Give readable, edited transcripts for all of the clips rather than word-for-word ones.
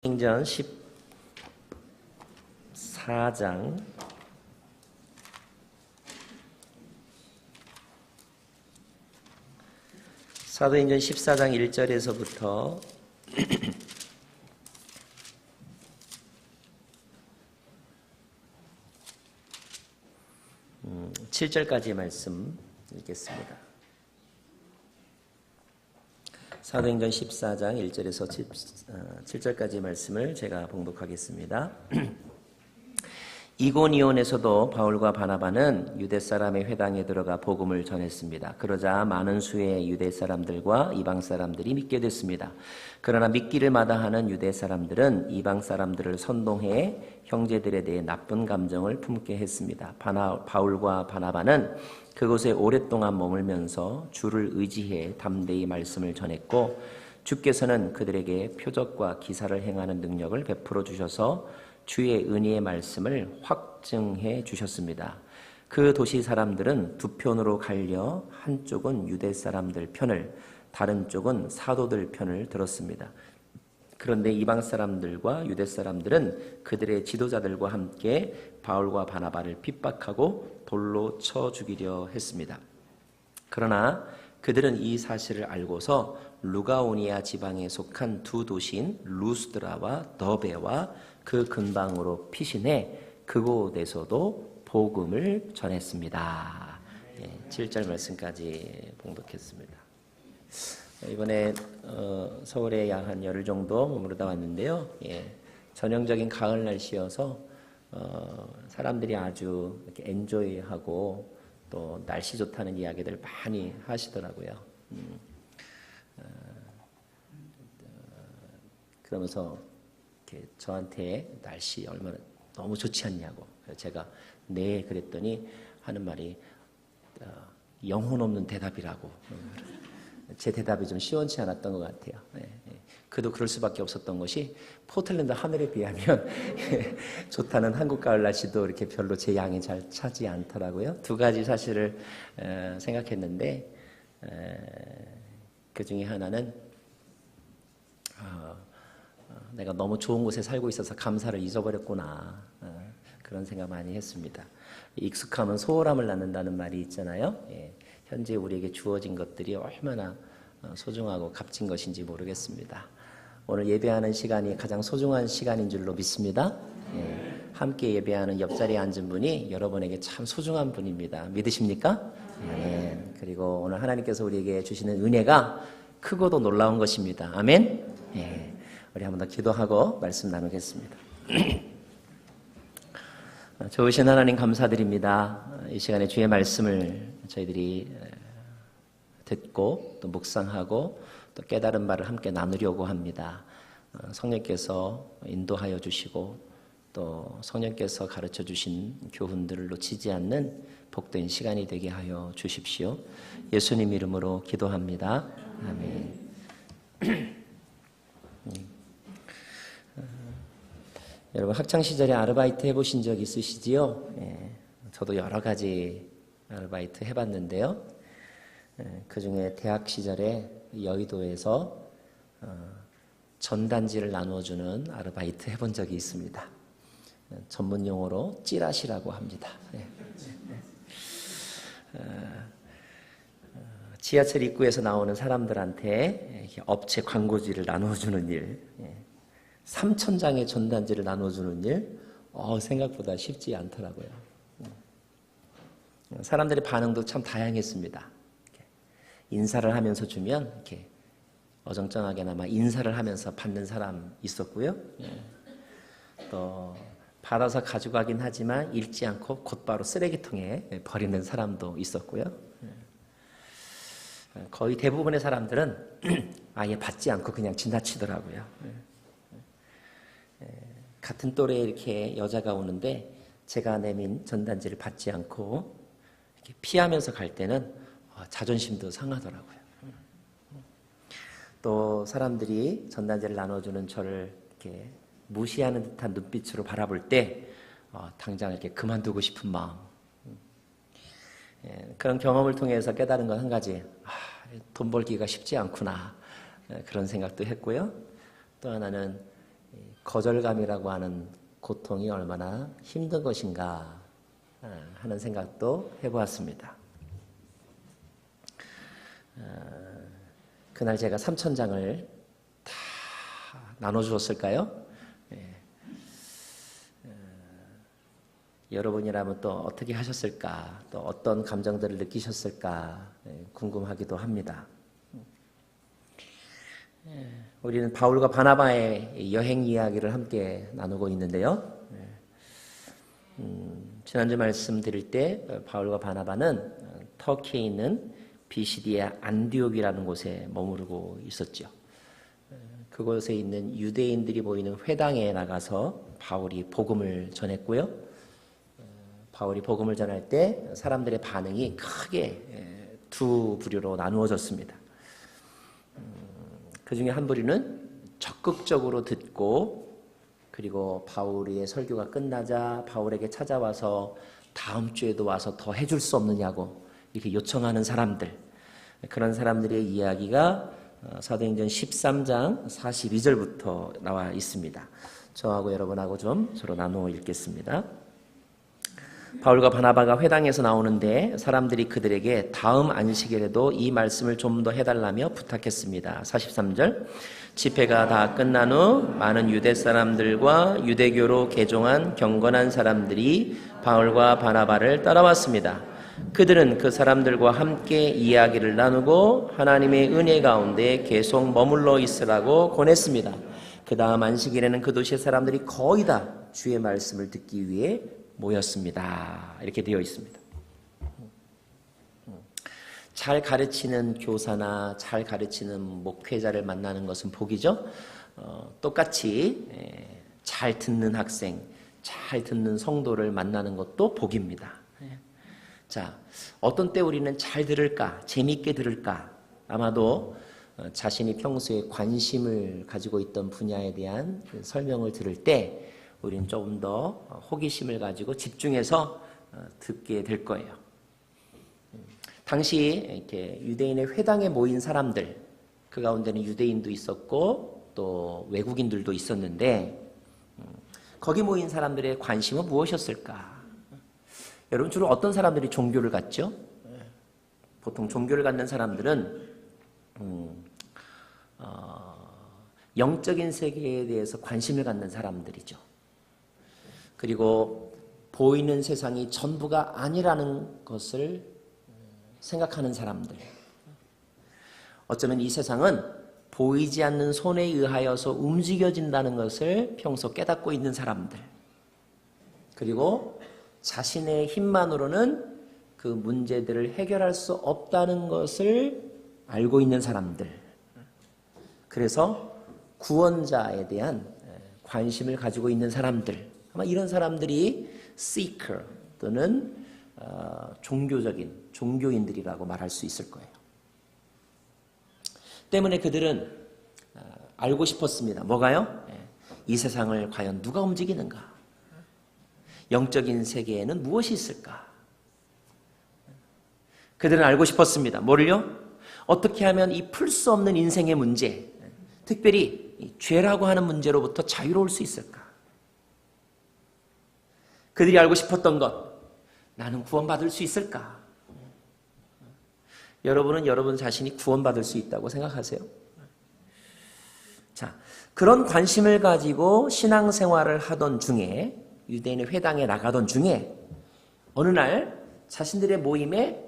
사도행전 14장 1절에서부터 7절까지의 말씀 읽겠습니다. 사도행전 14장 1절에서 7절까지의 말씀을 제가 봉독하겠습니다. 이고니온에서도 바울과 바나바는 유대 사람의 회당에 들어가 복음을 전했습니다. 그러자 많은 수의 유대 사람들과 이방 사람들이 믿게 됐습니다. 그러나 믿기를 마다하는 유대 사람들은 이방 사람들을 선동해 형제들에 대해 나쁜 감정을 품게 했습니다. 바울과 바나바는 그곳에 오랫동안 머물면서 주를 의지해 담대히 말씀을 전했고, 주께서는 그들에게 표적과 기사를 행하는 능력을 베풀어 주셔서 주의 은혜의 말씀을 확증해 주셨습니다. 그 도시 사람들은 두 편으로 갈려 한쪽은 유대 사람들 편을, 다른 쪽은 사도들 편을 들었습니다. 그런데 이방 사람들과 유대 사람들은 그들의 지도자들과 함께 바울과 바나바를 핍박하고 돌로 쳐 죽이려 했습니다. 그러나 그들은 이 사실을 알고서 루가오니아 지방에 속한 두 도시인 루스드라와 더베와 그 근방으로 피신해 그곳에서도 복음을 전했습니다. 7절 말씀까지 봉독했습니다. 이번에 서울에 약 한 열흘 정도 머무르다 왔는데요. 전형적인 가을 날씨여서 사람들이 아주 이렇게 엔조이하고 또 날씨 좋다는 이야기들 많이 하시더라고요. 그러면서 이렇게 저한테 날씨 얼마나 너무 좋지 않냐고. 제가 네 그랬더니 하는 말이 영혼 없는 대답이라고. 제 대답이 좀 시원치 않았던 것 같아요. 그도 그럴 수밖에 없었던 것이 포틀랜드 하늘에 비하면 좋다는 한국 가을 날씨도 이렇게 별로 제 양이 잘 차지 않더라고요. 두 가지 사실을 생각했는데 그 중에 하나는 내가 너무 좋은 곳에 살고 있어서 감사를 잊어버렸구나, 그런 생각 많이 했습니다. 익숙함은 소홀함을 낳는다는 말이 있잖아요. 현재 우리에게 주어진 것들이 얼마나 소중하고 값진 것인지 모르겠습니다. 오늘 예배하는 시간이 가장 소중한 시간인 줄로 믿습니다. 함께 예배하는 옆자리에 앉은 분이 여러분에게 참 소중한 분입니다. 믿으십니까? 그리고 오늘 하나님께서 우리에게 주시는 은혜가 크고도 놀라운 것입니다. 아멘. 우리 한 번 더 기도하고 말씀 나누겠습니다. 좋으신 하나님 감사드립니다. 이 시간에 주의 말씀을 저희들이 듣고 또 묵상하고 또 깨달은 바를 함께 나누려고 합니다. 성령께서 인도하여 주시고 또 성령께서 가르쳐 주신 교훈들을 놓치지 않는 복된 시간이 되게 하여 주십시오. 예수님 이름으로 기도합니다. 아멘. 여러분 학창시절에 아르바이트 해보신 적 있으시지요? 저도 여러 가지 아르바이트 해봤는데요. 그 중에 대학 시절에 여의도에서 전단지를 나누어주는 아르바이트 해본 적이 있습니다. 전문 용어로 찌라시라고 합니다. 지하철 입구에서 나오는 사람들한테 업체 광고지를 나누어주는 일, 3,000장의 전단지를 나눠주는 일, 생각보다 쉽지 않더라고요. 사람들의 반응도 참 다양했습니다. 인사를 하면서 주면 이렇게 어정쩡하게나마 인사를 하면서 받는 사람 있었고요. 또 받아서 가져가긴 하지만 읽지 않고 곧바로 쓰레기통에 버리는 사람도 있었고요. 거의 대부분의 사람들은 아예 받지 않고 그냥 지나치더라고요. 같은 또래에 이렇게 여자가 오는데 제가 내민 전단지를 받지 않고 이렇게 피하면서 갈 때는 자존심도 상하더라고요. 또 사람들이 전단지를 나눠주는 저를 이렇게 무시하는 듯한 눈빛으로 바라볼 때 당장 이렇게 그만두고 싶은 마음. 그런 경험을 통해서 깨달은 건 한 가지, 돈 벌기가 쉽지 않구나, 그런 생각도 했고요. 또 하나는 거절감이라고 하는 고통이 얼마나 힘든 것인가 하는 생각도 해보았습니다. 그날 제가 3,000장을 다 나눠주었을까요? 여러분이라면 또 어떻게 하셨을까? 또 어떤 감정들을 느끼셨을까? 궁금하기도 합니다. 우리는 바울과 바나바의 여행 이야기를 함께 나누고 있는데요. 지난주 말씀드릴 때 바울과 바나바는 터키에 있는 비시디아 안디옥이라는 곳에 머무르고 있었죠. 그곳에 있는 유대인들이 모이는 회당에 나가서 바울이 복음을 전했고요. 바울이 복음을 전할 때 사람들의 반응이 크게 두 부류로 나누어졌습니다. 그 중에 한 부류는 적극적으로 듣고 그리고 바울의 설교가 끝나자 바울에게 찾아와서 다음 주에도 와서 더 해줄 수 없느냐고 이렇게 요청하는 사람들, 그런 사람들의 이야기가 사도행전 13장 42절부터 나와 있습니다. 저하고 여러분하고 좀 서로 나누어 읽겠습니다. 바울과 바나바가 회당에서 나오는데 사람들이 그들에게 다음 안식일에도 이 말씀을 좀 더 해달라며 부탁했습니다. 43절, 집회가 다 끝난 후 많은 유대 사람들과 유대교로 개종한 경건한 사람들이 바울과 바나바를 따라왔습니다. 그들은 그 사람들과 함께 이야기를 나누고 하나님의 은혜 가운데 계속 머물러 있으라고 권했습니다. 그 다음 안식일에는 그 도시의 사람들이 거의 다 주의 말씀을 듣기 위해 모였습니다. 이렇게 되어 있습니다. 잘 가르치는 교사나 잘 가르치는 목회자를 만나는 것은 복이죠. 똑같이 잘 듣는 학생, 잘 듣는 성도를 만나는 것도 복입니다. 자, 어떤 때 우리는 잘 들을까, 재미있게 들을까? 아마도 자신이 평소에 관심을 가지고 있던 분야에 대한 설명을 들을 때 우리는 조금 더 호기심을 가지고 집중해서 듣게 될 거예요. 당시 이렇게 유대인의 회당에 모인 사람들, 그 가운데는 유대인도 있었고 또 외국인들도 있었는데 거기 모인 사람들의 관심은 무엇이었을까? 여러분, 주로 어떤 사람들이 종교를 갖죠? 보통 종교를 갖는 사람들은 영적인 세계에 대해서 관심을 갖는 사람들이죠. 그리고 보이는 세상이 전부가 아니라는 것을 생각하는 사람들. 어쩌면 이 세상은 보이지 않는 손에 의하여서 움직여진다는 것을 평소 깨닫고 있는 사람들. 그리고 자신의 힘만으로는 그 문제들을 해결할 수 없다는 것을 알고 있는 사람들. 그래서 구원자에 대한 관심을 가지고 있는 사람들. 아마 이런 사람들이 seeker 또는 종교인들이라고 말할 수 있을 거예요. 때문에 그들은 알고 싶었습니다. 뭐가요? 이 세상을 과연 누가 움직이는가? 영적인 세계에는 무엇이 있을까? 그들은 알고 싶었습니다. 뭐를요? 어떻게 하면 이 풀 수 없는 인생의 문제, 특별히 이 죄라고 하는 문제로부터 자유로울 수 있을까? 그들이 알고 싶었던 것, 나는 구원받을 수 있을까? 여러분은 여러분 자신이 구원받을 수 있다고 생각하세요? 자, 그런 관심을 가지고 신앙생활을 하던 중에, 유대인의 회당에 나가던 중에 어느 날 자신들의 모임에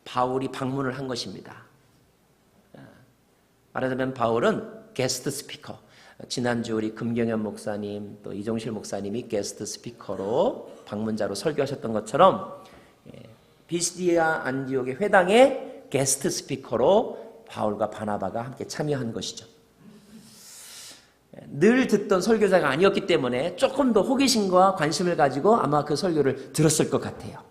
바울이 방문을 한 것입니다. 말하자면 바울은 게스트 스피커, 지난주 우리 금경현 목사님 또 이종실 목사님이 게스트 스피커로 방문자로 설교하셨던 것처럼 비시디아 안디옥의 회당에 게스트 스피커로 바울과 바나바가 함께 참여한 것이죠. 늘 듣던 설교자가 아니었기 때문에 조금 더 호기심과 관심을 가지고 아마 그 설교를 들었을 것 같아요.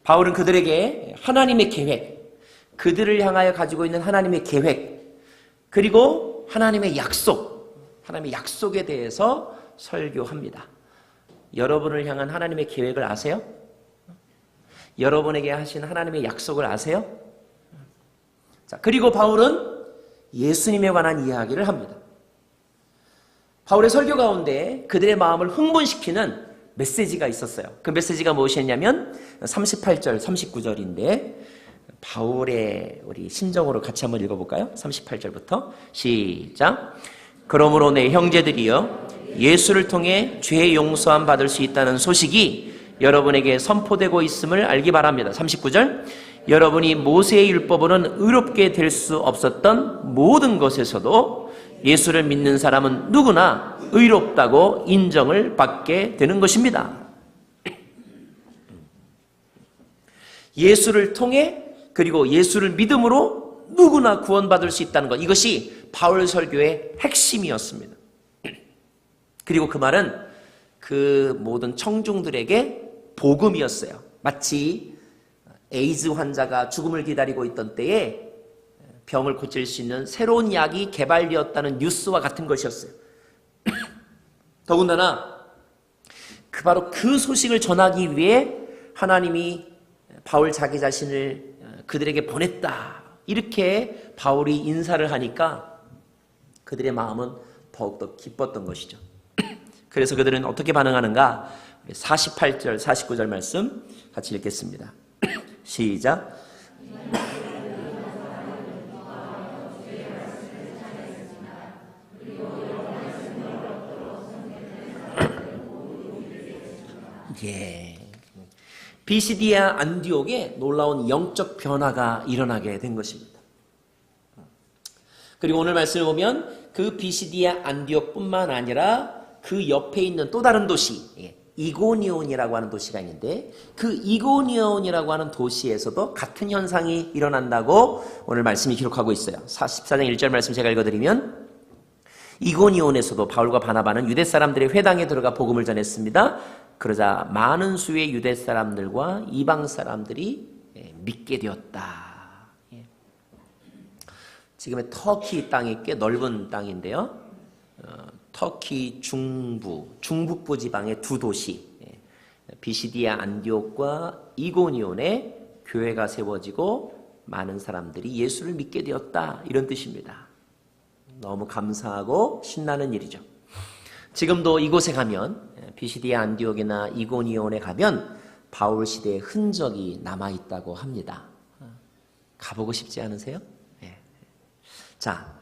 바울은 그들에게 하나님의 계획, 그들을 향하여 가지고 있는 하나님의 계획, 그리고 하나님의 하나님의 약속에 대해서 설교합니다. 여러분을 향한 하나님의 계획을 아세요? 여러분에게 하신 하나님의 약속을 아세요? 자, 그리고 바울은 예수님에 관한 이야기를 합니다. 바울의 설교 가운데 그들의 마음을 흥분시키는 메시지가 있었어요. 그 메시지가 무엇이었냐면 38절, 39절인데 바울의 우리 심정으로 같이 한번 읽어볼까요? 38절부터 시작. 그러므로 내 형제들이여 예수를 통해 죄 용서함 받을 수 있다는 소식이 여러분에게 선포되고 있음을 알기 바랍니다. 39절. 여러분이 모세의 율법으로는 의롭게 될 수 없었던 모든 것에서도 예수를 믿는 사람은 누구나 의롭다고 인정을 받게 되는 것입니다. 예수를 통해 그리고 예수를 믿음으로 누구나 구원받을 수 있다는 것, 이것이 바울 설교의 핵심이었습니다. 그리고 그 말은 그 모든 청중들에게 복음이었어요. 마치 에이즈 환자가 죽음을 기다리고 있던 때에 병을 고칠 수 있는 새로운 약이 개발되었다는 뉴스와 같은 것이었어요. 더군다나 바로 그 소식을 전하기 위해 하나님이 바울 자기 자신을 그들에게 보냈다, 이렇게 바울이 인사를 하니까 그들의 마음은 더욱더 기뻤던 것이죠. 그래서 그들은 어떻게 반응하는가? 48절, 49절 말씀 같이 읽겠습니다. 시작. 예. 비시디아 안디옥에 놀라운 영적 변화가 일어나게 된 것입니다. 그리고 오늘 말씀을 보면 그 비시디아 안디옥뿐만 아니라 그 옆에 있는 또 다른 도시, 이고니온이라고 하는 도시가 있는데 그 이고니온이라고 하는 도시에서도 같은 현상이 일어난다고 오늘 말씀이 기록하고 있어요. 14장 1절 말씀 제가 읽어드리면, 이고니온에서도 바울과 바나바는 유대 사람들의 회당에 들어가 복음을 전했습니다. 그러자 많은 수의 유대 사람들과 이방 사람들이 믿게 되었다. 지금의 터키 땅이 꽤 넓은 땅인데요. 터키 중북부 지방의 두 도시, 비시디아 안디옥과 이고니온에 교회가 세워지고 많은 사람들이 예수를 믿게 되었다, 이런 뜻입니다. 너무 감사하고 신나는 일이죠. 지금도 이곳에 가면, 비시디아 안디옥이나 이고니온에 가면 바울 시대의 흔적이 남아있다고 합니다. 가보고 싶지 않으세요? 네. 자,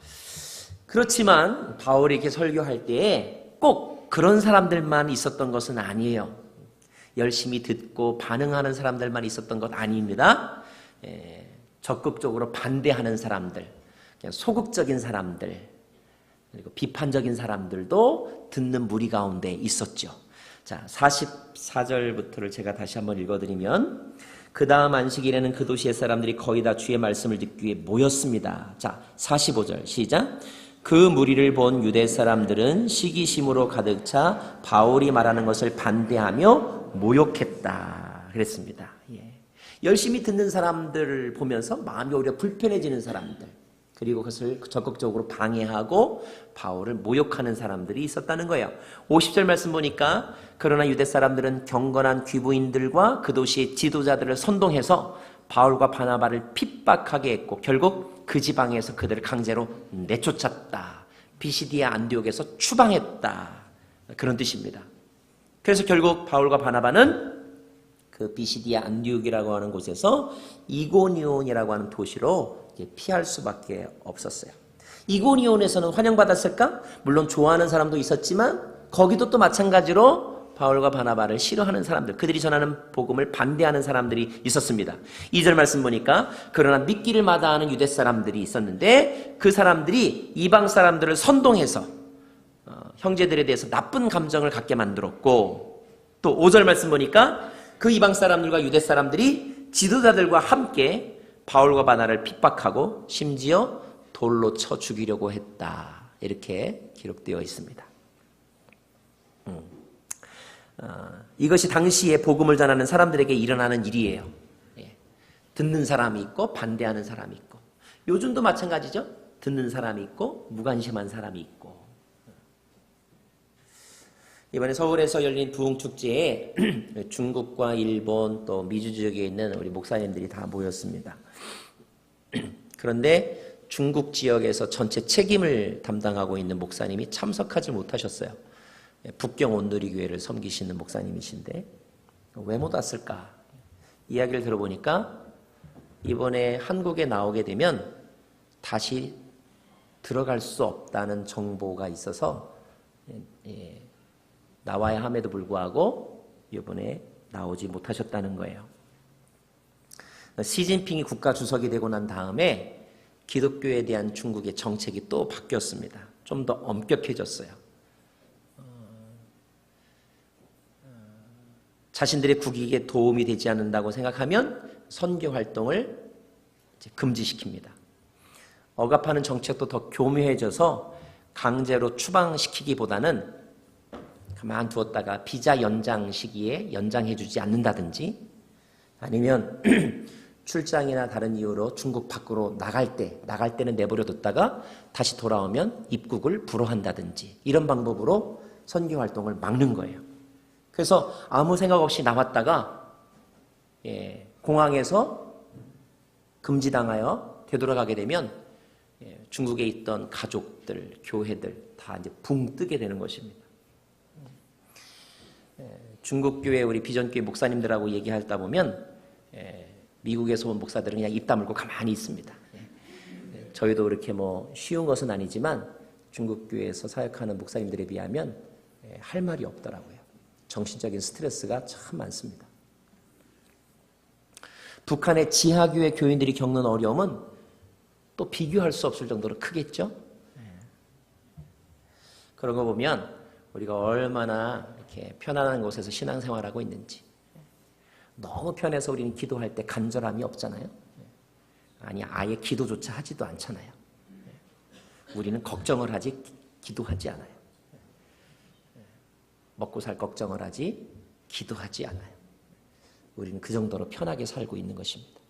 그렇지만 바울이 이렇게 설교할 때에 꼭 그런 사람들만 있었던 것은 아니에요. 열심히 듣고 반응하는 사람들만 있었던 것 아닙니다. 적극적으로 반대하는 사람들, 그냥 소극적인 사람들, 그리고 비판적인 사람들도 듣는 무리 가운데 있었죠. 자, 44절부터를 제가 다시 한번 읽어드리면, 그 다음 안식일에는 그 도시의 사람들이 거의 다 주의 말씀을 듣기 위해 모였습니다. 자, 45절 시작. 그 무리를 본 유대 사람들은 시기심으로 가득 차 바울이 말하는 것을 반대하며 모욕했다, 그랬습니다. 열심히 듣는 사람들을 보면서 마음이 오히려 불편해지는 사람들, 그리고 그것을 적극적으로 방해하고 바울을 모욕하는 사람들이 있었다는 거예요. 50절 말씀 보니까, 그러나 유대 사람들은 경건한 귀부인들과 그 도시의 지도자들을 선동해서 바울과 바나바를 핍박하게 했고 결국 그 지방에서 그들을 강제로 내쫓았다. 비시디아 안디옥에서 추방했다, 그런 뜻입니다. 그래서 결국 바울과 바나바는 그 비시디아 안디옥이라고 하는 곳에서 이고니온이라고 하는 도시로 피할 수밖에 없었어요. 이고니온에서는 환영받았을까? 물론 좋아하는 사람도 있었지만 거기도 또 마찬가지로 바울과 바나바를 싫어하는 사람들, 그들이 전하는 복음을 반대하는 사람들이 있었습니다. 2절 말씀 보니까, 그러나 믿기를 마다하는 유대 사람들이 있었는데 그 사람들이 이방 사람들을 선동해서 형제들에 대해서 나쁜 감정을 갖게 만들었고, 또 5절 말씀 보니까 그 이방 사람들과 유대 사람들이 지도자들과 함께 바울과 바나바를 핍박하고 심지어 돌로 쳐 죽이려고 했다, 이렇게 기록되어 있습니다. 이것이 당시에 복음을 전하는 사람들에게 일어나는 일이에요. 듣는 사람이 있고 반대하는 사람이 있고, 요즘도 마찬가지죠. 듣는 사람이 있고 무관심한 사람이 있고. 이번에 서울에서 열린 부흥축제에 중국과 일본 또 미주 지역에 있는 우리 목사님들이 다 모였습니다. 그런데 중국 지역에서 전체 책임을 담당하고 있는 목사님이 참석하지 못하셨어요. 북경 온누리교회를 섬기시는 목사님이신데 왜 못 왔을까? 이야기를 들어보니까 이번에 한국에 나오게 되면 다시 들어갈 수 없다는 정보가 있어서 나와야 함에도 불구하고 이번에 나오지 못하셨다는 거예요. 시진핑이 국가 주석이 되고 난 다음에 기독교에 대한 중국의 정책이 또 바뀌었습니다. 좀 더 엄격해졌어요. 자신들의 국익에 도움이 되지 않는다고 생각하면 선교 활동을 이제 금지시킵니다. 억압하는 정책도 더 교묘해져서 강제로 추방시키기보다는 가만두었다가 비자 연장 시기에 연장해주지 않는다든지 아니면 출장이나 다른 이유로 중국 밖으로 나갈 때는 내버려뒀다가 다시 돌아오면 입국을 불허한다든지 이런 방법으로 선교 활동을 막는 거예요. 그래서 아무 생각 없이 나왔다가 공항에서 금지당하여 되돌아가게 되면 중국에 있던 가족들, 교회들 다 이제 붕 뜨게 되는 것입니다. 중국 교회 우리 비전교회 목사님들하고 얘기하다 보면 미국에서 온 목사들은 그냥 입 다물고 가만히 있습니다. 저희도 그렇게 뭐 쉬운 것은 아니지만 중국 교회에서 사역하는 목사님들에 비하면 할 말이 없더라고요. 정신적인 스트레스가 참 많습니다. 북한의 지하교회 교인들이 겪는 어려움은 또 비교할 수 없을 정도로 크겠죠? 그런 거 보면 우리가 얼마나 이렇게 편안한 곳에서 신앙생활하고 있는지. 너무 편해서 우리는 기도할 때 간절함이 없잖아요. 아니, 아예 기도조차 하지도 않잖아요. 우리는 걱정을 하지 기도하지 않아요. 먹고 살 걱정을 하지 기도하지 않아요. 우리는 그 정도로 편하게 살고 있는 것입니다.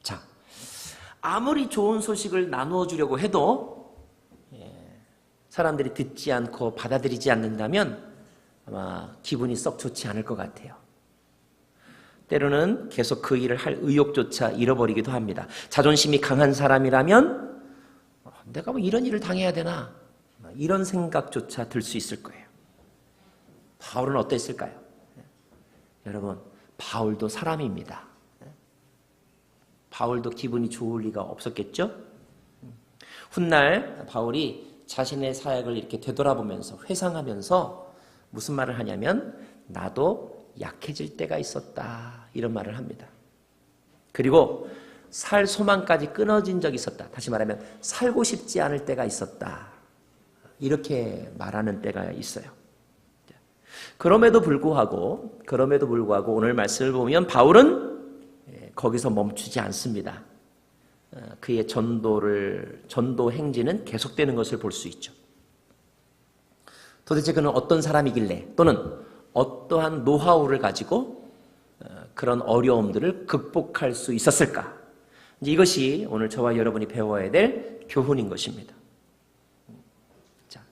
자, 아무리 좋은 소식을 나누어 주려고 해도 사람들이 듣지 않고 받아들이지 않는다면 아마 기분이 썩 좋지 않을 것 같아요. 때로는 계속 그 일을 할 의욕조차 잃어버리기도 합니다. 자존심이 강한 사람이라면 내가 뭐 이런 일을 당해야 되나? 이런 생각조차 들 수 있을 거예요. 바울은 어땠을까요? 여러분, 바울도 사람입니다. 바울도 기분이 좋을 리가 없었겠죠? 훗날 바울이 자신의 사역을 이렇게 되돌아보면서 회상하면서 무슨 말을 하냐면 나도 약해질 때가 있었다 이런 말을 합니다. 그리고 살 소망까지 끊어진 적이 있었다. 다시 말하면 살고 싶지 않을 때가 있었다. 이렇게 말하는 때가 있어요. 그럼에도 불구하고 오늘 말씀을 보면 바울은 거기서 멈추지 않습니다. 그의 전도 행진은 계속되는 것을 볼 수 있죠. 도대체 그는 어떤 사람이길래 또는 어떠한 노하우를 가지고 그런 어려움들을 극복할 수 있었을까? 이것이 오늘 저와 여러분이 배워야 될 교훈인 것입니다. 자,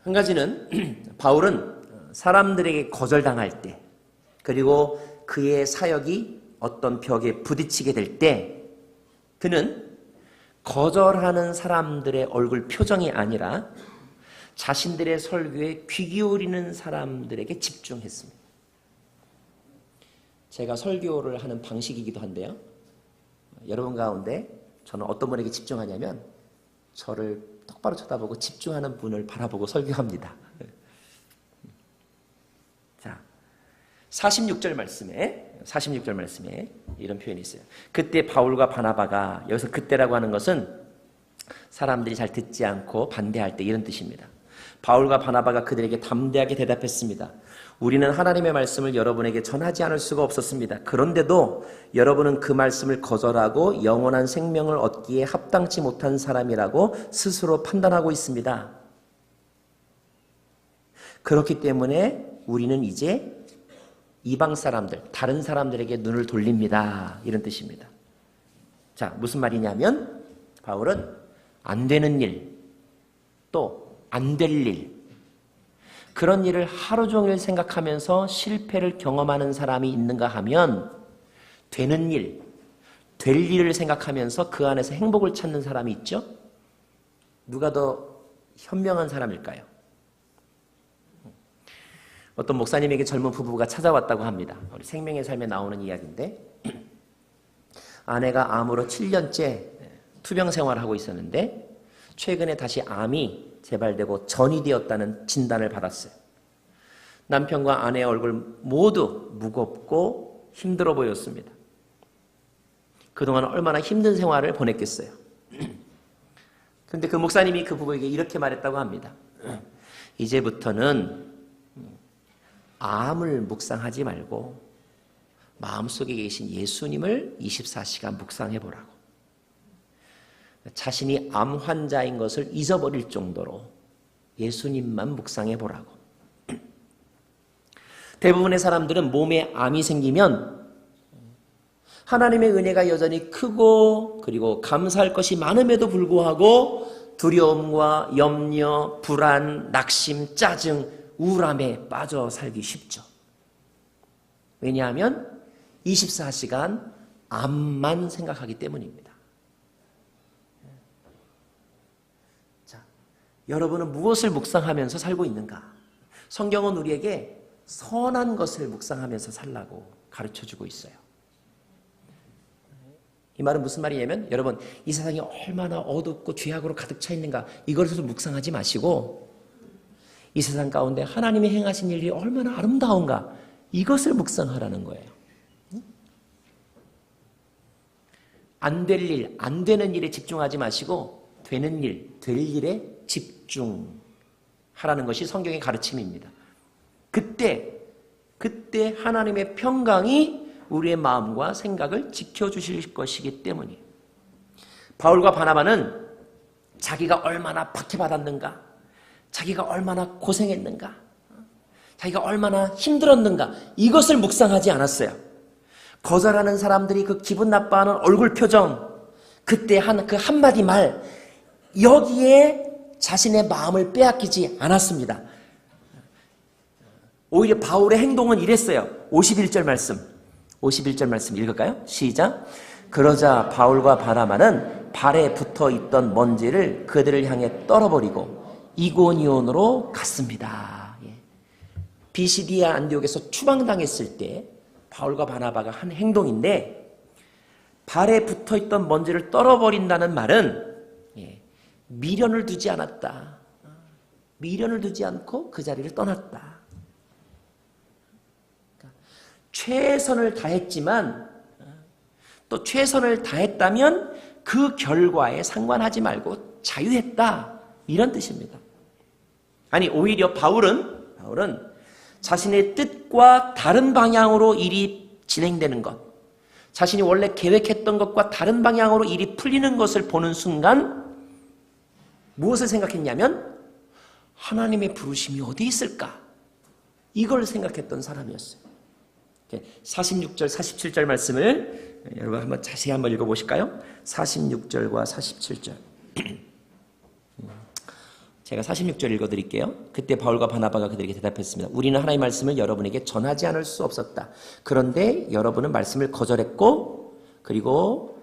한 가지는 바울은 사람들에게 거절당할 때 그리고 그의 사역이 어떤 벽에 부딪히게 될 때 그는 거절하는 사람들의 얼굴 표정이 아니라 자신들의 설교에 귀 기울이는 사람들에게 집중했습니다. 제가 설교를 하는 방식이기도 한데요. 여러분 가운데 저는 어떤 분에게 집중하냐면 저를 똑바로 쳐다보고 집중하는 분을 바라보고 설교합니다. 자, 46절 말씀에 이런 표현이 있어요. 그때 바울과 바나바가, 여기서 그때라고 하는 것은 사람들이 잘 듣지 않고 반대할 때 이런 뜻입니다. 바울과 바나바가 그들에게 담대하게 대답했습니다. 우리는 하나님의 말씀을 여러분에게 전하지 않을 수가 없었습니다. 그런데도 여러분은 그 말씀을 거절하고 영원한 생명을 얻기에 합당치 못한 사람이라고 스스로 판단하고 있습니다. 그렇기 때문에 우리는 이제 이방 사람들, 다른 사람들에게 눈을 돌립니다. 이런 뜻입니다. 자, 무슨 말이냐면 바울은 안 되는 일, 또 안 될 일, 그런 일을 하루 종일 생각하면서 실패를 경험하는 사람이 있는가 하면 되는 일, 될 일을 생각하면서 그 안에서 행복을 찾는 사람이 있죠? 누가 더 현명한 사람일까요? 어떤 목사님에게 젊은 부부가 찾아왔다고 합니다. 우리 생명의 삶에 나오는 이야기인데 아내가 암으로 7년째 투병 생활을 하고 있었는데 최근에 다시 암이 재발되고 전이 되었다는 진단을 받았어요. 남편과 아내의 얼굴 모두 무겁고 힘들어 보였습니다. 그동안 얼마나 힘든 생활을 보냈겠어요. 그런데 그 목사님이 그 부부에게 이렇게 말했다고 합니다. 이제부터는 암을 묵상하지 말고 마음속에 계신 예수님을 24시간 묵상해 보라고. 자신이 암 환자인 것을 잊어버릴 정도로 예수님만 묵상해 보라고. 대부분의 사람들은 몸에 암이 생기면 하나님의 은혜가 여전히 크고 그리고 감사할 것이 많음에도 불구하고 두려움과 염려, 불안, 낙심, 짜증, 우울함에 빠져 살기 쉽죠. 왜냐하면 24시간 암만 생각하기 때문입니다. 자, 여러분은 무엇을 묵상하면서 살고 있는가? 성경은 우리에게 선한 것을 묵상하면서 살라고 가르쳐주고 있어요. 이 말은 무슨 말이냐면 여러분 이 세상이 얼마나 어둡고 죄악으로 가득 차 있는가 이것을 묵상하지 마시고 이 세상 가운데 하나님이 행하신 일이 얼마나 아름다운가 이것을 묵상하라는 거예요. 안 될 일, 안 되는 일에 집중하지 마시고 되는 일, 될 일에 집중하라는 것이 성경의 가르침입니다. 그때 하나님의 평강이 우리의 마음과 생각을 지켜주실 것이기 때문이에요. 바울과 바나바는 자기가 얼마나 박해받았는가, 자기가 얼마나 고생했는가, 자기가 얼마나 힘들었는가 이것을 묵상하지 않았어요. 거절하는 사람들이 그 기분 나빠하는 얼굴 표정, 그때 그 한마디 말 여기에 자신의 마음을 빼앗기지 않았습니다. 오히려 바울의 행동은 이랬어요. 51절 말씀 읽을까요? 시작. 그러자 바울과 바나바는 발에 붙어있던 먼지를 그들을 향해 떨어버리고 이고니온으로 갔습니다. 비시디아 안디옥에서 추방당했을 때 바울과 바나바가 한 행동인데 발에 붙어있던 먼지를 떨어버린다는 말은 미련을 두지 않았다. 미련을 두지 않고 그 자리를 떠났다. 최선을 다했지만 또 최선을 다했다면 그 결과에 상관하지 말고 자유했다. 이런 뜻입니다. 아니 오히려 바울은 자신의 뜻과 다른 방향으로 일이 진행되는 것, 자신이 원래 계획했던 것과 다른 방향으로 일이 풀리는 것을 보는 순간 무엇을 생각했냐면 하나님의 부르심이 어디 있을까? 이걸 생각했던 사람이었어요. 46절, 47절 말씀을 여러분 한번 자세히 한번 읽어보실까요? 46절과 47절. 제가 46절 읽어드릴게요. 그때 바울과 바나바가 그들에게 대답했습니다. 우리는 하나님의 말씀을 여러분에게 전하지 않을 수 없었다. 그런데 여러분은 말씀을 거절했고 그리고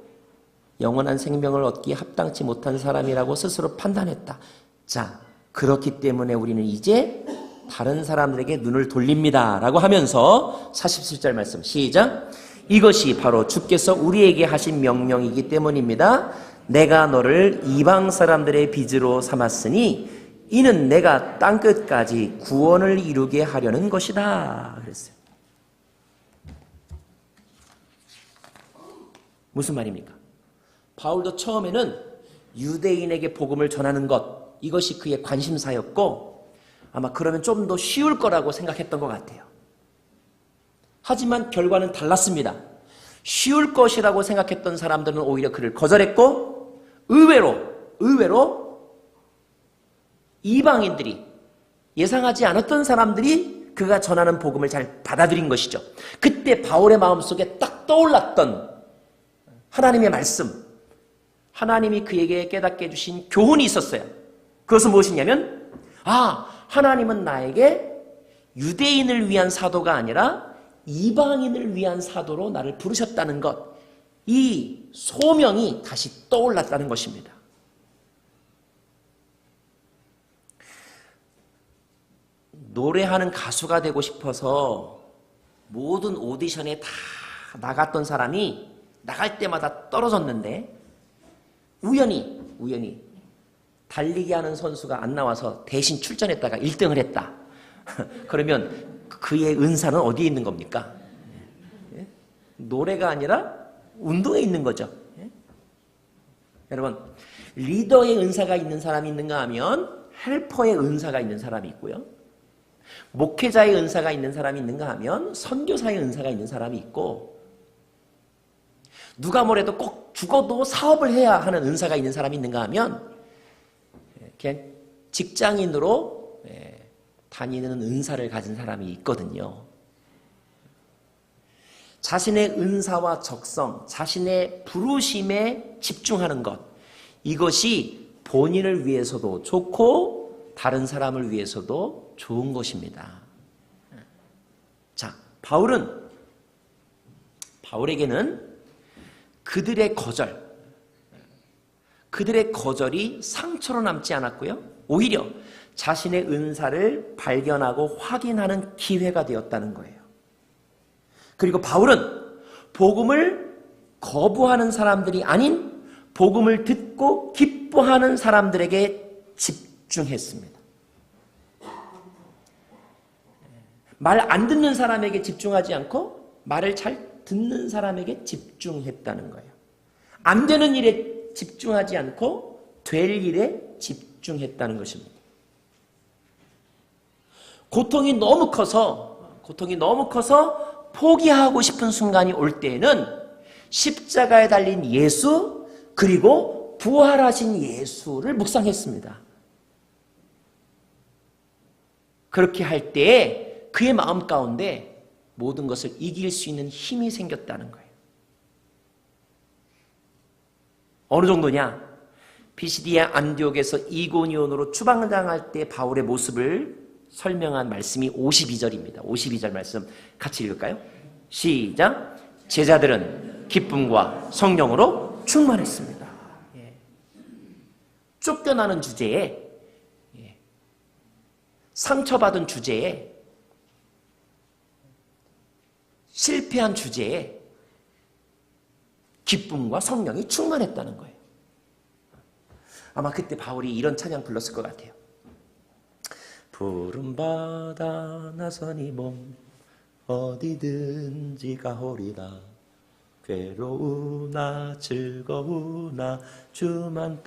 영원한 생명을 얻기에 합당치 못한 사람이라고 스스로 판단했다. 자, 그렇기 때문에 우리는 이제 다른 사람들에게 눈을 돌립니다. 라고 하면서 47절 말씀 시작. 이것이 바로 주께서 우리에게 하신 명령이기 때문입니다. 내가 너를 이방 사람들의 빚으로 삼았으니 이는 내가 땅끝까지 구원을 이루게 하려는 것이다. 그랬어요. 무슨 말입니까? 바울도 처음에는 유대인에게 복음을 전하는 것 이것이 그의 관심사였고 아마 그러면 좀 더 쉬울 거라고 생각했던 것 같아요. 하지만 결과는 달랐습니다. 쉬울 것이라고 생각했던 사람들은 오히려 그를 거절했고 의외로 이방인들이 예상하지 않았던 사람들이 그가 전하는 복음을 잘 받아들인 것이죠. 그때 바울의 마음속에 딱 떠올랐던 하나님의 말씀, 하나님이 그에게 깨닫게 해주신 교훈이 있었어요. 그것은 무엇이냐면 하나님은 나에게 유대인을 위한 사도가 아니라 이방인을 위한 사도로 나를 부르셨다는 것. 이 소명이 다시 떠올랐다는 것입니다. 노래하는 가수가 되고 싶어서 모든 오디션에 다 나갔던 사람이 나갈 때마다 떨어졌는데 우연히 달리기 하는 선수가 안 나와서 대신 출전했다가 1등을 했다. 그러면 그의 은사는 어디에 있는 겁니까? 노래가 아니라 운동에 있는 거죠. 여러분, 리더의 은사가 있는 사람이 있는가 하면 헬퍼의 은사가 있는 사람이 있고요. 목회자의 은사가 있는 사람이 있는가 하면 선교사의 은사가 있는 사람이 있고, 누가 뭐래도 꼭 죽어도 사업을 해야 하는 은사가 있는 사람이 있는가 하면 그냥 직장인으로 다니는 은사를 가진 사람이 있거든요. 자신의 은사와 적성, 자신의 부르심에 집중하는 것, 이것이 본인을 위해서도 좋고 다른 사람을 위해서도 좋은 것입니다. 자, 바울에게는 그들의 거절이 상처로 남지 않았고요. 오히려 자신의 은사를 발견하고 확인하는 기회가 되었다는 거예요. 그리고 바울은 복음을 거부하는 사람들이 아닌 복음을 듣고 기뻐하는 사람들에게 집중했습니다. 말 안 듣는 사람에게 집중하지 않고 말을 잘 듣는 사람에게 집중했다는 거예요. 안 되는 일에 집중하지 않고 될 일에 집중했다는 것입니다. 고통이 너무 커서 포기하고 싶은 순간이 올 때에는 십자가에 달린 예수 그리고 부활하신 예수를 묵상했습니다. 그렇게 할 때에 그의 마음 가운데 모든 것을 이길 수 있는 힘이 생겼다는 거예요. 어느 정도냐? 피시디아 안디옥에서 이고니온으로 추방당할 때 바울의 모습을 설명한 말씀이 52절입니다. 52절 말씀 같이 읽을까요? 시작! 제자들은 기쁨과 성령으로 충만했습니다. 쫓겨나는 주제에, 상처받은 주제에, 실패한 주제에 기쁨과 성령이 충만했다는 거예요. 아마 그때 바울이 이런 찬양 불렀을 것 같아요. 푸른 바다 나선이 몸 어디든지 가오리다. 괴로우나 즐거우나 주만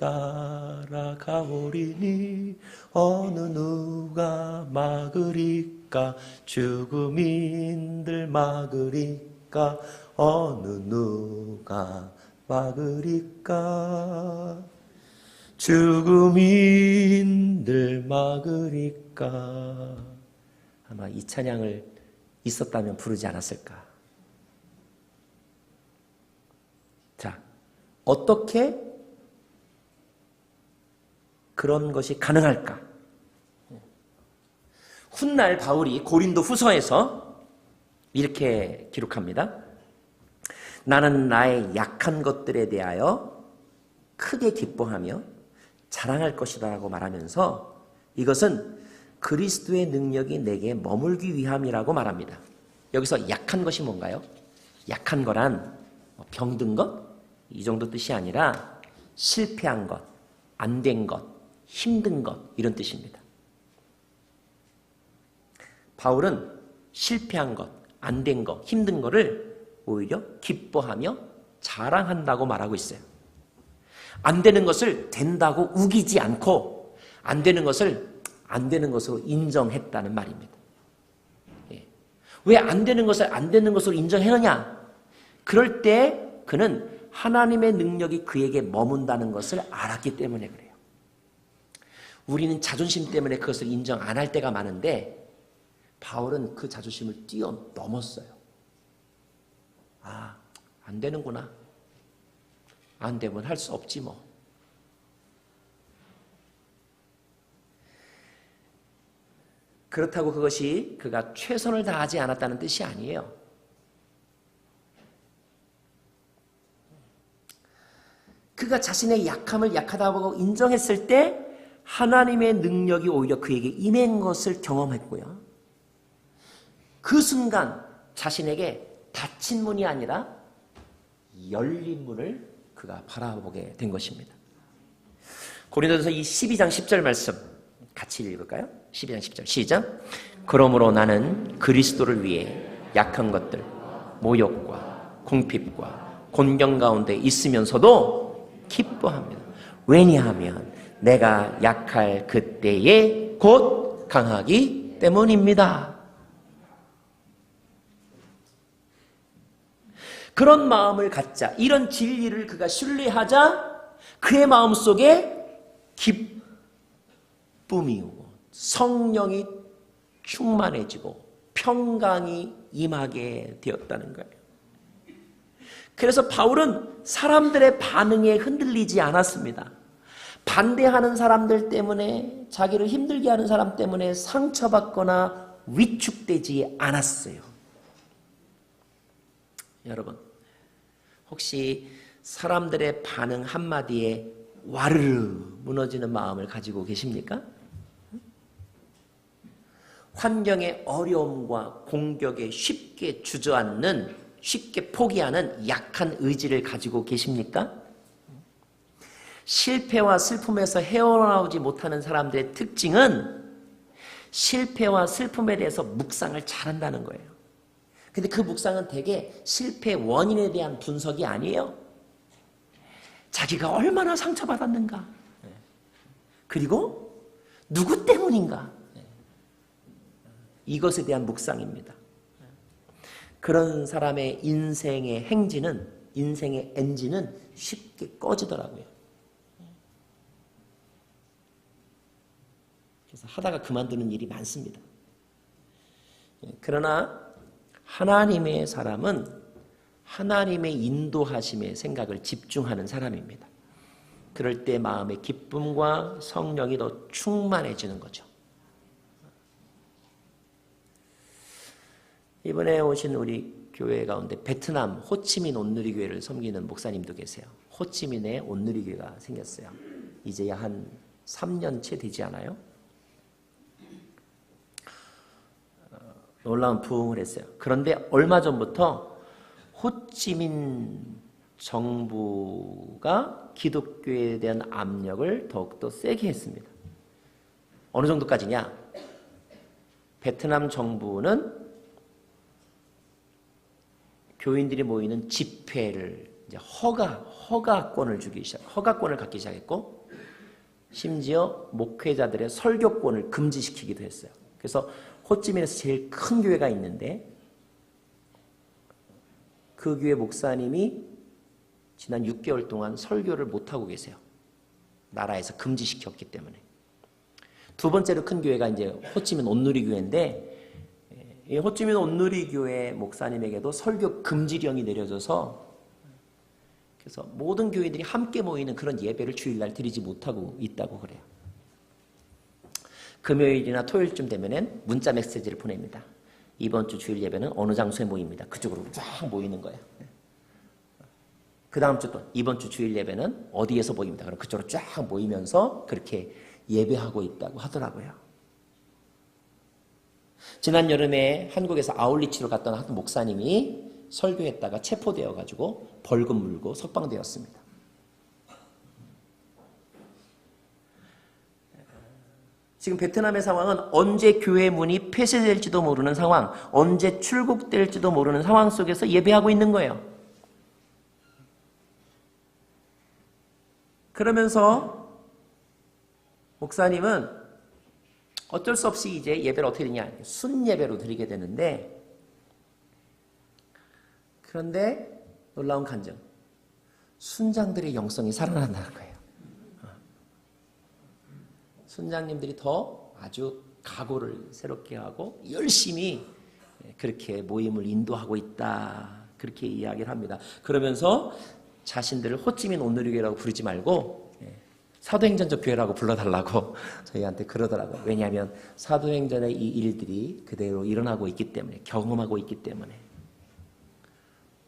따라가오리니 어느 누가 막으리까. 죽음인들 막으리까. 어느 누가 막으리까. 죽음인들 막으리까. 아마 이 찬양을 있었다면 부르지 않았을까. 자, 어떻게 그런 것이 가능할까? 훗날 바울이 고린도 후서에서 이렇게 기록합니다. 나는 나의 약한 것들에 대하여 크게 기뻐하며 자랑할 것이다 라고 말하면서 이것은 그리스도의 능력이 내게 머물기 위함이라고 말합니다. 여기서 약한 것이 뭔가요? 약한 거란 병든 것? 이 정도 뜻이 아니라 실패한 것, 안 된 것, 힘든 것 이런 뜻입니다. 바울은 실패한 것, 안 된 것, 힘든 것을 오히려 기뻐하며 자랑한다고 말하고 있어요. 안 되는 것을 된다고 우기지 않고 안 되는 것을 안 되는 것으로 인정했다는 말입니다. 왜 안 되는 것을 안 되는 것으로 인정하느냐? 그럴 때 그는 하나님의 능력이 그에게 머문다는 것을 알았기 때문에 그래요. 우리는 자존심 때문에 그것을 인정 안 할 때가 많은데 바울은 그 자존심을 뛰어넘었어요. 아, 안 되는구나. 안 되면 할 수 없지 뭐. 그렇다고 그것이 그가 최선을 다하지 않았다는 뜻이 아니에요. 그가 자신의 약함을 약하다고 인정했을 때 하나님의 능력이 오히려 그에게 임한 것을 경험했고요. 그 순간 자신에게 닫힌 문이 아니라 열린 문을 그가 바라보게 된 것입니다. 고린도전서 이 12장 10절 말씀 같이 읽을까요? 12장 10절 시작. 그러므로 나는 그리스도를 위해 약한 것들, 모욕과 궁핍과 곤경 가운데 있으면서도 기뻐합니다. 왜냐하면 내가 약할 그때에 곧 강하기 때문입니다. 그런 마음을 갖자, 이런 진리를 그가 신뢰하자 그의 마음속에 기쁨이 오고 성령이 충만해지고 평강이 임하게 되었다는 거예요. 그래서 바울은 사람들의 반응에 흔들리지 않았습니다. 반대하는 사람들 때문에, 자기를 힘들게 하는 사람 때문에 상처받거나 위축되지 않았어요. 여러분, 혹시 사람들의 반응 한마디에 와르르 무너지는 마음을 가지고 계십니까? 환경의 어려움과 공격에 쉽게 주저앉는, 쉽게 포기하는 약한 의지를 가지고 계십니까? 실패와 슬픔에서 헤어나오지 못하는 사람들의 특징은 실패와 슬픔에 대해서 묵상을 잘한다는 거예요. 근데 그 묵상은 대개 실패 원인에 대한 분석이 아니에요. 자기가 얼마나 상처받았는가, 그리고 누구 때문인가, 이것에 대한 묵상입니다. 그런 사람의 인생의 행진은, 인생의 엔진은 쉽게 꺼지더라고요. 그래서 하다가 그만두는 일이 많습니다. 그러나 하나님의 사람은 하나님의 인도하심의 생각을 집중하는 사람입니다. 그럴 때 마음의 기쁨과 성령이 더 충만해지는 거죠. 이번에 오신 우리 교회 가운데 베트남 호치민 온누리교회를 섬기는 목사님도 계세요. 호치민에 온누리교회가 생겼어요. 이제야 한 3년째 되지 않아요? 놀라운 부흥을 했어요. 그런데 얼마 전부터 호치민 정부가 기독교에 대한 압력을 더욱더 세게 했습니다. 어느 정도까지냐? 베트남 정부는 교인들이 모이는 집회를 이제 허가권을 허가권을 갖기 시작했고, 심지어 목회자들의 설교권을 금지시키기도 했어요. 그래서 호치민에서 제일 큰 교회가 있는데 그 교회 목사님이 지난 6개월 동안 설교를 못하고 계세요. 나라에서 금지시켰기 때문에. 두 번째로 큰 교회가 이제 호치민 온누리교회인데, 이 호치민 온누리교회 목사님에게도 설교 금지령이 내려져서, 그래서 모든 교인들이 함께 모이는 그런 예배를 주일날 드리지 못하고 있다고 그래요. 금요일이나 토요일쯤 되면은 문자 메시지를 보냅니다. 이번 주 주일 예배는 어느 장소에 모입니다. 그쪽으로 쫙 모이는 거예요. 그 다음 주 또 이번 주 주일 예배는 어디에서 모입니다. 그럼 그쪽으로 쫙 모이면서 그렇게 예배하고 있다고 하더라고요. 지난 여름에 한국에서 아울리치로 갔던 한 목사님이 설교했다가 체포되어가지고 벌금 물고 석방되었습니다. 지금 베트남의 상황은 언제 교회 문이 폐쇄될지도 모르는 상황, 언제 출국될지도 모르는 상황 속에서 예배하고 있는 거예요. 그러면서 목사님은 어쩔 수 없이 이제 예배를 어떻게 드리냐, 순예배로 드리게 되는데, 그런데 놀라운 간증, 순장들의 영성이 살아난다는 거예요. 순장님들이 더 아주 각오를 새롭게 하고 열심히 그렇게 모임을 인도하고 있다, 그렇게 이야기를 합니다. 그러면서 자신들을 호치민 온누리교회라고 부르지 말고 사도행전적 교회라고 불러달라고 저희한테 그러더라고요. 왜냐하면 사도행전의 이 일들이 그대로 일어나고 있기 때문에, 경험하고 있기 때문에.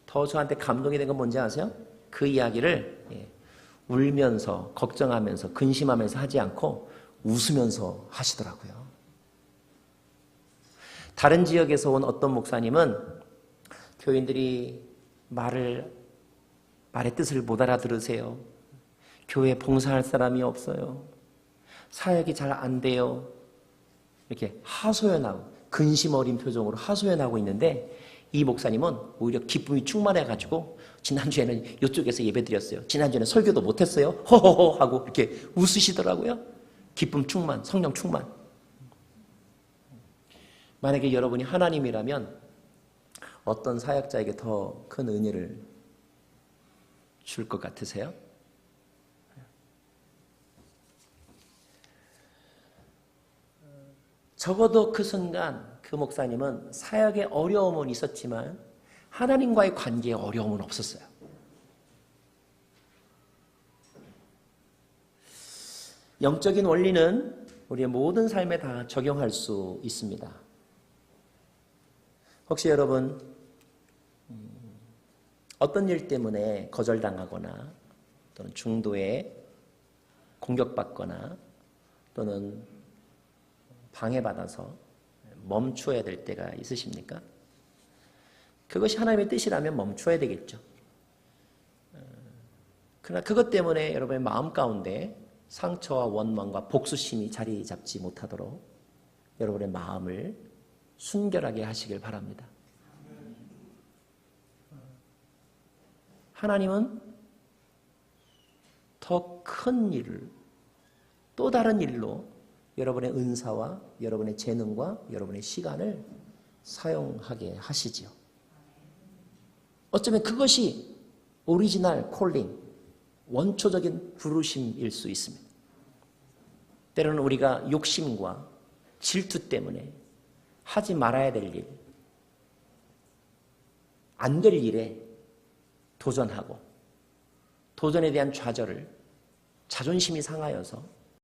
더 저한테 감동이 된 건 뭔지 아세요? 그 이야기를 울면서 걱정하면서 근심하면서 하지 않고 웃으면서 하시더라고요. 다른 지역에서 온 어떤 목사님은 교인들이 말의 뜻을 못 알아들으세요. 교회에 봉사할 사람이 없어요. 사역이 잘 안 돼요. 이렇게 하소연하고 근심 어린 표정으로 하소연하고 있는데 이 목사님은 오히려 기쁨이 충만해가지고 지난주에는 이쪽에서 예배드렸어요. 지난주에는 설교도 못했어요. 호호호 하고 이렇게 웃으시더라고요. 기쁨 충만, 성령 충만. 만약에 여러분이 하나님이라면 어떤 사역자에게 더 큰 은혜를 줄 것 같으세요? 적어도 그 순간 그 목사님은 사역에 어려움은 있었지만 하나님과의 관계에 어려움은 없었어요. 영적인 원리는 우리의 모든 삶에 다 적용할 수 있습니다. 혹시 여러분 어떤 일 때문에 거절당하거나 또는 중도에 공격받거나 또는 방해받아서 멈춰야 될 때가 있으십니까? 그것이 하나님의 뜻이라면 멈춰야 되겠죠. 그러나 그것 때문에 여러분의 마음 가운데 상처와 원망과 복수심이 자리 잡지 못하도록 여러분의 마음을 순결하게 하시길 바랍니다. 하나님은 더 큰 일을 또 다른 일로 여러분의 은사와 여러분의 재능과 여러분의 시간을 사용하게 하시지요. 어쩌면 그것이 오리지널 콜링, 원초적인 부르심일 수 있습니다. 때로는 우리가 욕심과 질투 때문에 하지 말아야 될 일, 안 될 일에 도전하고 도전에 대한 좌절을 자존심이 상하여서